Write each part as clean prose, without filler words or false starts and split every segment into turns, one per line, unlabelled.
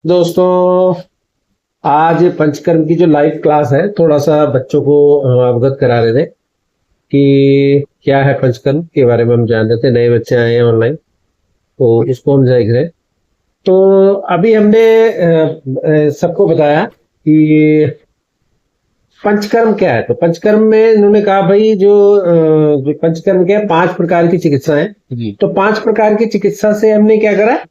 दोस्तों, आज पंचकर्म की जो लाइव क्लास है, थोड़ा सा बच्चों को अवगत करा रहे थे कि क्या है पंचकर्म के बारे में। हम जान रहे थे, नए बच्चे आए हैं ऑनलाइन, तो इसको हम देख रहे हैं। तो अभी हमने सबको बताया कि पंचकर्म क्या है। तो पंचकर्म में इन्होंने कहा भाई जो पंचकर्म क्या है, 5 प्रकार की चिकित्सा है जी। तो 5 प्रकार की चिकित्सा से हमने क्या करा।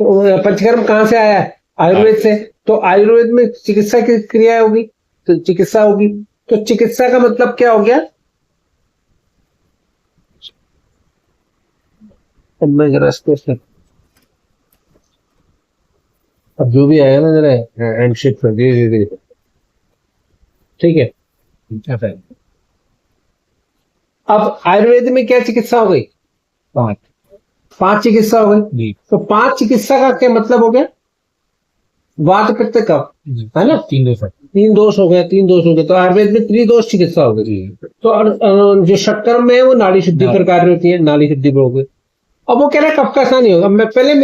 तो पंचकर्म कहाँ से आया है? आयुर्वेद से। तो आयुर्वेद में चिकित्सा की क्रिया होगी, तो चिकित्सा होगी। तो चिकित्सा का मतलब क्या हो गया? अब मैं जरा इसको अब जो भी आया ना, जरा हैंडशेक कर दिए। ठीक है। अब आयुर्वेद में क्या चिकित्सा हो गई? 5 चिकित्सा हो गई। तो 5 चिकित्सा का क्या मतलब हो गया? वात पित्त कफ, है ना? 3 दोष हो गए। 3 दोष हो गए। तो आयुर्वेद में त्रिदोष चिकित्सा हो गई। तो जो षटकर्म में है वो नाड़ी शुद्धि प्रकार में होती है, नाड़ी शुद्धि हो गई। अब वो कह रहे कफ का ऐसा नहीं होगा। मैं पहले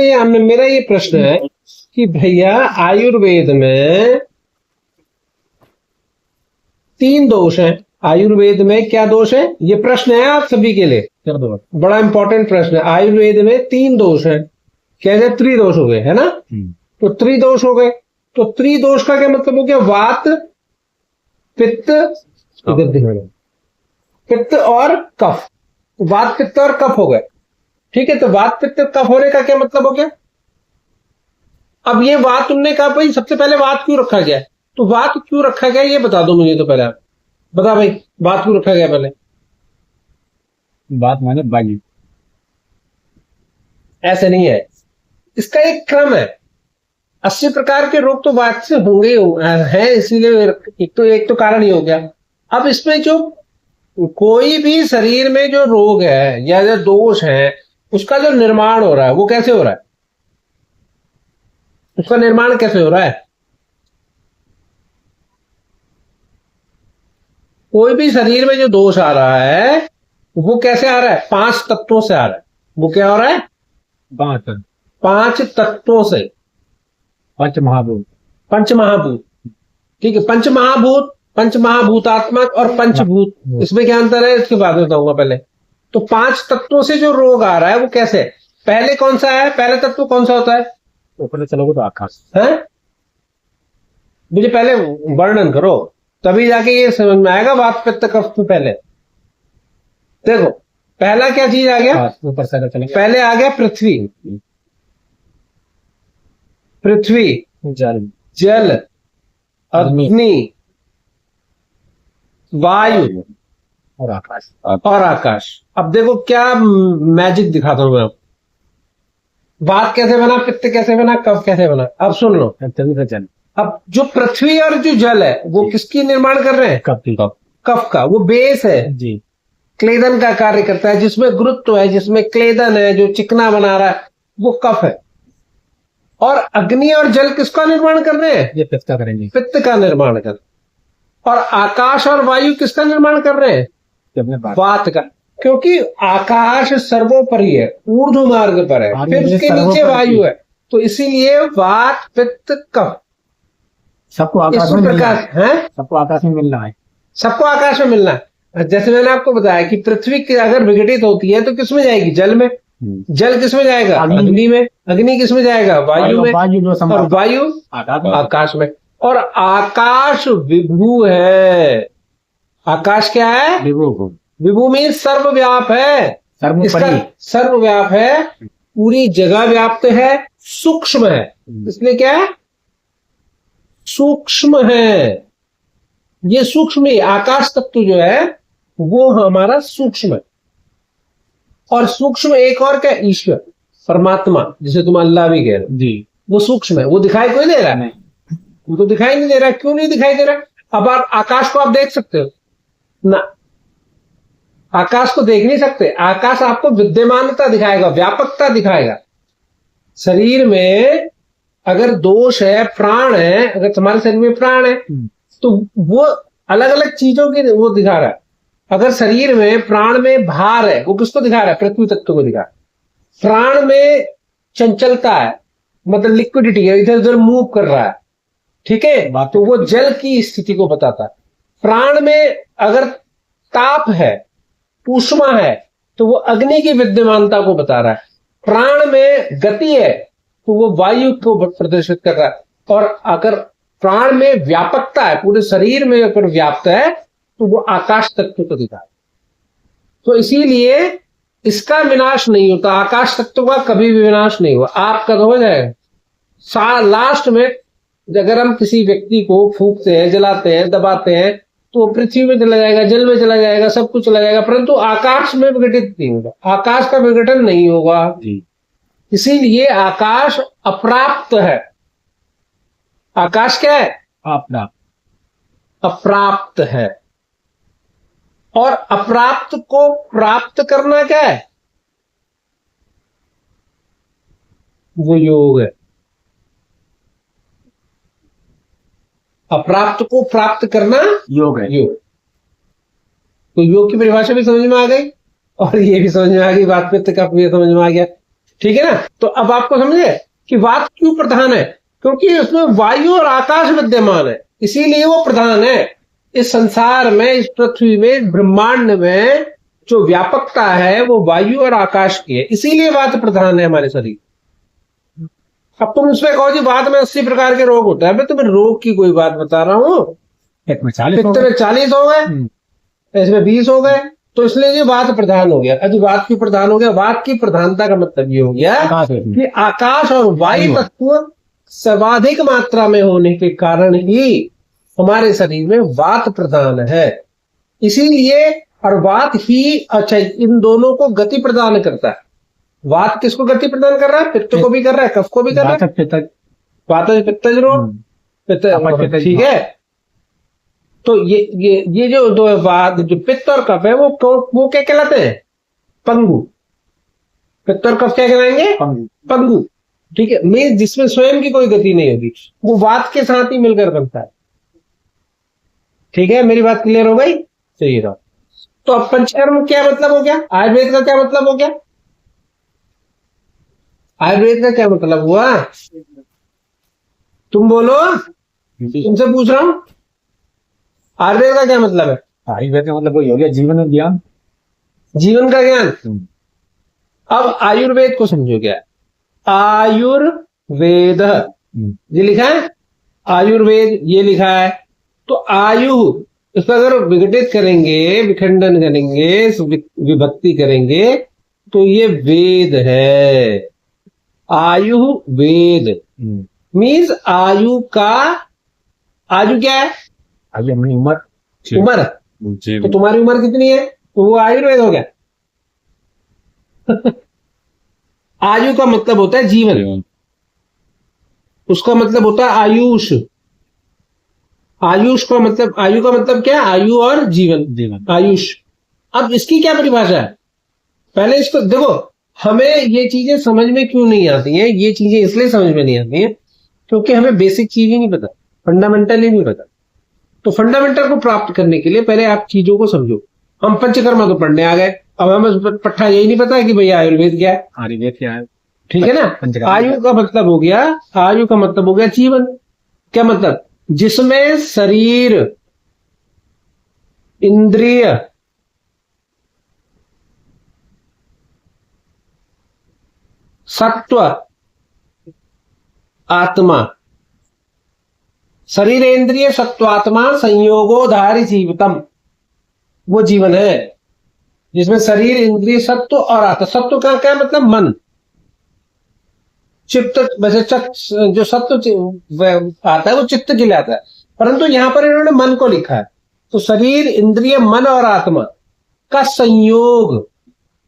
मेरा ये प्रश्न है कि भैया आयुर्वेद में 3 दोष हैं। आयुर्वेद में क्या दोष है? ये प्रश्न है आप सभी के लिए, बड़ा इंपॉर्टेंट प्रश्न है। आयुर्वेद में 3 दोष हैं। क्या त्रिदोष हो गए, है ना? तो त्रिदोष हो गए। तो त्रिदोष का क्या मतलब हो गया? वात पित्त पित्त और कफ। वात पित्त और कफ हो गए। ठीक है। तो वात पित्त कफ होने का क्या मतलब हो गया? अब ये वात तुमने कहा भाई, सबसे पहले वात क्यों रखा गया? तो वात क्यों रखा गया ये बता दो मुझे। तो पहले आप बता भाई, वात क्यों रखा गया? पहले
बात माने वायु,
ऐसे नहीं है, इसका एक क्रम है। 80 प्रकार के रोग तो वात से होंगे हैं, इसीलिए एक तो कारण ही हो गया। अब इसमें जो कोई भी शरीर में जो रोग है या जो दोष है, उसका जो निर्माण हो रहा है वो कैसे हो रहा है? उसका निर्माण कैसे हो रहा है? कोई भी शरीर में जो दोष आ रहा है वो कैसे आ रहा है? 5 तत्वों से आ रहा है। वो क्या हो रहा है? 5 तत्वों से।
पंचमहाभूत।
पंचमहाभूत। ठीक है। पंचमहाभूत, पंचमहाभूतात्मक और पंचभूत, इसमें क्या अंतर है इसके बाद बताऊंगा। पहले तो 5 तत्वों से जो रोग आ रहा है वो कैसे? पहले कौन सा है? पहला तत्व कौन सा होता है?
ऊपर चलोगे तो आकाश
है। मुझे पहले वर्णन करो, तभी जाके ये समझ में आएगा। वात पित्त कफ में पहले देखो, पहला क्या चीज आ गया?
ऊपर से अगर चलेंगे,
पहले आ गया पृथ्वी। पृथ्वी, जल, अग्नि, वायु
और आकाश।
और आकाश। अब देखो क्या मैजिक दिखाता हूं मैं आपको। वात कैसे बना, पित्त कैसे बना, कफ कैसे बना? अब सुन लो।
जल,
अब जो पृथ्वी और जो जल है वो किसकी निर्माण कर रहे हैं? कफ का। वो बेस है
जी,
क्लेदन का कार्य करता है, जिसमें गुरुत्व है, जिसमें क्लेदन है, जो चिकना बना रहा है वो कफ है। और अग्नि और जल किसका निर्माण कर रहे हैं?
ये पित्त का करेंगे।
पित्त का निर्माण कर। और आकाश और वायु किसका निर्माण कर रहे हैं? वात का। क्योंकि आकाश सर्वोपरि है, ऊर्ध्व मार्ग पर है, फिर उसके नीचे वायु है। तो इसीलिए वात पित्त कफ
सबको आकाश में मिलना है। सबको आकाश में मिलना है।
सबको आकाश में मिलना है। जैसे मैंने आपको बताया कि पृथ्वी की अगर विघटित होती है तो किसमें जाएगी? जल में। जल किसमें जाएगा? अग्नि में। अग्नि किसमें जाएगा? वायु में। और वायु आकाश में। और आकाश विभू है। आकाश क्या है? विभू मीन सर्वव्याप है। सर्वव्याप है, पूरी जगह व्याप्त है, सूक्ष्म है। इसलिए क्या है? सूक्ष्म है। ये सूक्ष्म ही आकाश तत्व जो है वो हमारा सूक्ष्म है। और सूक्ष्म एक और क्या? ईश्वर, परमात्मा, जिसे तुम अल्लाह भी कह रहे हो जी। वो सूक्ष्म है। वो दिखाई कोई दे रहा है? वो तो दिखाई नहीं दे रहा। क्यों नहीं दिखाई दे रहा? अब आप आकाश को आप देख सकते हो ना? आकाश को देख नहीं सकते। आकाश आपको विद्यमानता दिखाएगा, व्यापकता दिखाएगा। शरीर में अगर दोष है, प्राण है, अगर तुम्हारे शरीर में प्राण है तो वो अलग अलग चीजों की वो दिखा रहा है। अगर शरीर में प्राण में भार है, वो किसको दिखा रहा है? पृथ्वी तत्व को दिखा रहा है। प्राण में चंचलता है, मतलब लिक्विडिटी है, इधर उधर मूव कर रहा है, ठीक है, तो वो जल की स्थिति को बताता है। प्राण में अगर ताप है, ऊष्मा है, तो वो अग्नि की विद्यमानता को बता रहा है। प्राण में गति है तो वो वायु को प्रदर्शित कर रहा है। और अगर प्राण में व्यापकता है, पूरे शरीर में अगर व्याप्त है, तो वो आकाश तत्व को दिखा है। तो इसीलिए इसका विनाश नहीं होता, आकाश तत्व का कभी भी विनाश नहीं हुआ। आपका तो हो जाएगा लास्ट में। अगर हम किसी व्यक्ति को फूंकते हैं, जलाते हैं, दबाते हैं, तो पृथ्वी में चला जाएगा, जल में चला जाएगा, सब कुछ चला जाएगा, परंतु आकाश में विघटित नहीं होगा, आकाश का विघटन नहीं होगा। इसीलिए आकाश अप्राप्त है। आकाश क्या है? अप्राप्त है। और अप्राप्त को प्राप्त करना क्या है? वो योग है। अप्राप्त को प्राप्त करना
योग है।
योग। तो योग की परिभाषा भी समझ में आ गई और ये भी समझ में आ गई, वात पित्त का भी समझ में आ गया, ठीक है ना। तो अब आपको समझे कि वात क्यों प्रधान है? क्योंकि उसमें वायु और आकाश विद्यमान है, इसीलिए वो प्रधान है। इस संसार में, इस पृथ्वी में, ब्रह्मांड में जो व्यापकता है वो वायु और आकाश की है, इसीलिए वात प्रधान है हमारे शरीर। अब तुम उसमें कहो जी वात में 80 प्रकार के रोग होता है, मैं तुम्हें रोग की कोई बात बता रहा हूं।
पित्त में 40
हो गए, इसमें 20 हो गए, तो इसलिए ये वात प्रधान हो गया। अभी वात की प्रधान हो गया। वात की प्रधानता का मतलब ये हो गया कि आकाश और वायु तत्व सर्वाधिक मात्रा में होने के कारण ही हमारे शरीर में वात प्रधान है। इसीलिए और वात ही, अच्छा, इन दोनों को गति प्रदान करता है। वात किसको गति प्रदान कर रहा है? पित्त को भी कर रहा है, कफ को भी कर रहा है। पित्तज रोग, ठीक है। तो ये जो दो वात, जो पित्त और कफ है, वो क्या कहलाते हैं? पंगु। पित्त और कफ क्या कहलाएंगे? पंगु, ठीक है। मीन्स जिसमें स्वयं की कोई गति नहीं होगी, वो वात के साथ ही मिलकर बनता है, ठीक है। मेरी बात क्लियर हो गई? सही रहा। तो अब पंचकर्म क्या मतलब हो गया? आयुर्वेद का क्या मतलब हो गया? आयुर्वेद का क्या मतलब हुआ? तुम बोलो, तुमसे पूछ रहा हूं। आयुर्वेद का क्या मतलब है?
आयुर्वेद का मतलब वही हो गया, जीवन और ज्ञान,
जीवन का ज्ञान। अब आयुर्वेद को समझो क्या है? आयुर्वेद ये लिखा है, आयुर्वेद ये लिखा है। तो आयु, इसका अगर विघटित करेंगे, विखंडन करेंगे, विभक्ति करेंगे, तो ये वेद है। आयु वेद मीन्स आयु का, आयु क्या है?
आयु अपनी उम्र।
तो तुम्हारी उम्र कितनी है? तो वो आयुर्वेद हो गया। आयु का मतलब होता है जीवन, उसका मतलब होता है आयुष। आयुष का मतलब, आयु का मतलब क्या? आयु और जीवन, आयुष। अब इसकी क्या परिभाषा है? पहले इसको देखो, हमें ये चीजें समझ में क्यों नहीं आती हैं? ये चीजें इसलिए समझ में नहीं आती हैं क्योंकि हमें बेसिक चीज ही नहीं पता, फंडामेंटल ही नहीं पता। तो फंडामेंटल को प्राप्त करने के लिए पहले आप चीजों को समझो। हम पंचकर्मा तो पढ़ने आ गए, अब हमें पट्टा यही नहीं पता है कि भैया आयुर्वेद क्या है,
आयुर्वेद क्या है,
ठीक है ना। आयु का मतलब हो गया, आयु का मतलब हो गया जीवन। क्या मतलब? जिसमें शरीर, इंद्रिय, सत्व, आत्मा, शरीर इंद्रिय सत्व आत्मा संयोगोधारी जीवितम, वो जीवन है जिसमें शरीर इंद्रिय सत्व और आत्मा। सत्व का क्या मतलब? मन, चित्त। वैसे जो सत्व आता है वो चित्त के लिए आता है, परंतु यहां पर इन्होंने मन को लिखा है। तो शरीर इंद्रिय मन और आत्मा का संयोग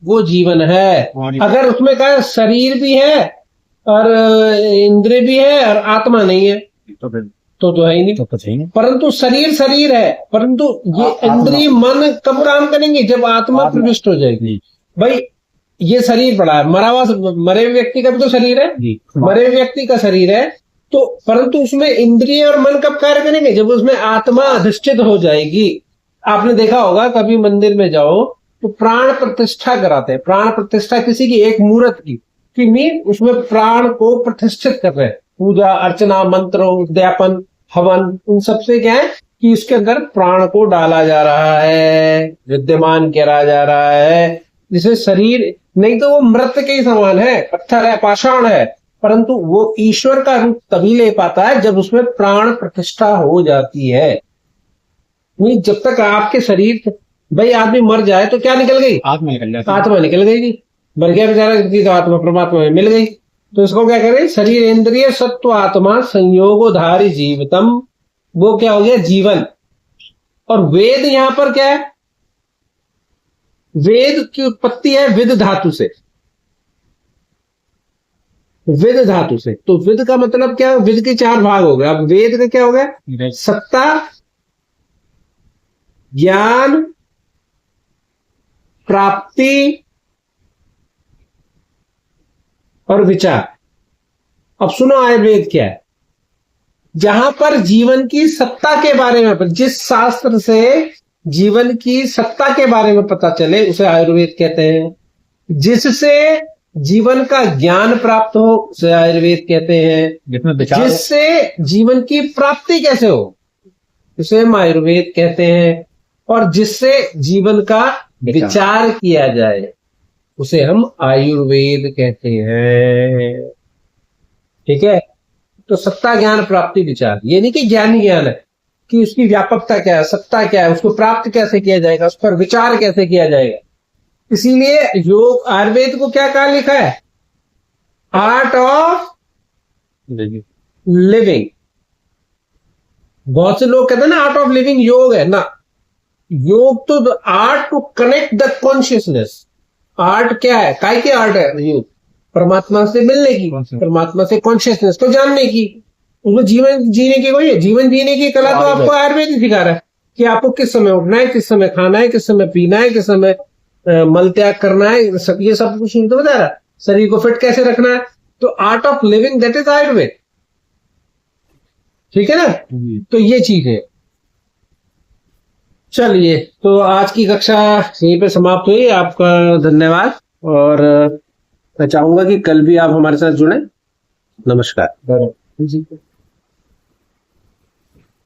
वो जीवन है। अगर उसमें कहा शरीर भी है और इंद्रिय भी है और आत्मा नहीं है तो है ही नहीं,
तो सही नहीं।
परंतु शरीर शरीर है, परंतु ये इंद्रिय मन कब काम करेंगे? जब आत्मा प्रविष्ट हो जाएगी। भाई ये शरीर पड़ा है, मरा हुआ, मरे हुए व्यक्ति का भी तो शरीर है, मरे हुए व्यक्ति का शरीर है, तो परंतु उसमें इंद्रिय और मन कब कार्य करेंगे? जब उसमें आत्मा अधिष्ठित हो जाएगी। आपने देखा होगा, कभी मंदिर में जाओ तो प्राण प्रतिष्ठा कराते हैं। प्राण प्रतिष्ठा किसी की, एक मूर्त की, कि मीन उसमें प्राण को प्रतिष्ठित कर रहे हैं, पूजा अर्चना मंत्र उद्यापन हवन उन सबसे क्या है कि उसके अंदर प्राण को डाला जा रहा है, विद्यमान करा जा रहा है, जिसे शरीर नहीं तो वो मृत के ही समान है, पत्थर है, पाषाण है, परंतु वो ईश्वर का रूप तभी ले पाता है जब उसमें प्राण प्रतिष्ठा हो जाती है। नहीं, जब तक आपके शरीर, भाई आदमी मर जाए तो क्या निकल गई,
आत्मा निकल जाती है।
आत्मा निकल गई जी, मर गया बेचारा तो आत्मा परमात्मा में मिल गई। तो इसको क्या करें, शरीर इंद्रिय सत्व आत्मा संयोगोधारी जीवतम, वो क्या हो गया जीवन। और वेद यहां पर क्या है, वेद की उत्पत्ति है विद धातु से, विद धातु से। तो विद का मतलब क्या, विद के 4 भाग हो गए। अब वेद का क्या हो गया, सत्ता, ज्ञान, प्राप्ति और विचार। अब सुनो आयुर्वेद क्या है, जहां पर जीवन की सत्ता के बारे में, जिस शास्त्र से जीवन की सत्ता के बारे में पता चले उसे आयुर्वेद कहते हैं। जिससे जीवन का ज्ञान प्राप्त हो उसे आयुर्वेद कहते हैं। जिससे जीवन की प्राप्ति कैसे हो उसे हम आयुर्वेद कहते हैं। और जिससे जीवन का विचार किया जाए उसे हम आयुर्वेद कहते हैं। ठीक है, तो सत्ता ज्ञान प्राप्ति विचार, ये नहीं कि ज्ञानी ज्ञान है कि उसकी व्यापकता क्या है, सत्ता क्या है, उसको प्राप्त कैसे किया जाएगा, उस पर विचार कैसे किया जाएगा। इसीलिए योग आयुर्वेद को क्या कहा लिखा है, आर्ट ऑफ लिविंग। बहुत से लोग कहते हैं ना आर्ट ऑफ लिविंग योग है ना, योग तो art to connect the consciousness. Art क्या है, काय की आर्ट है योग, परमात्मा से मिलने की, परमात्मा से कॉन्शियसनेस को जानने की, उसको जीवन जीने की कोई है, जीवन जीने की कला तो आपको आयुर्वेद ही सिखा रहा है कि आपको किस समय उठना है, किस समय खाना है, किस समय पीना है, किस समय मल त्याग करना है, ये सब कुछ तो बता रहा है, शरीर को फिट कैसे रखना है। तो art of living that is Ayurveda. ठीक है ना, तो ये चीज है। चलिए, तो आज की कक्षा यहीं पे समाप्त हुई। आपका धन्यवाद, और मैं चाहूंगा कि कल भी आप हमारे साथ जुड़े। नमस्कार।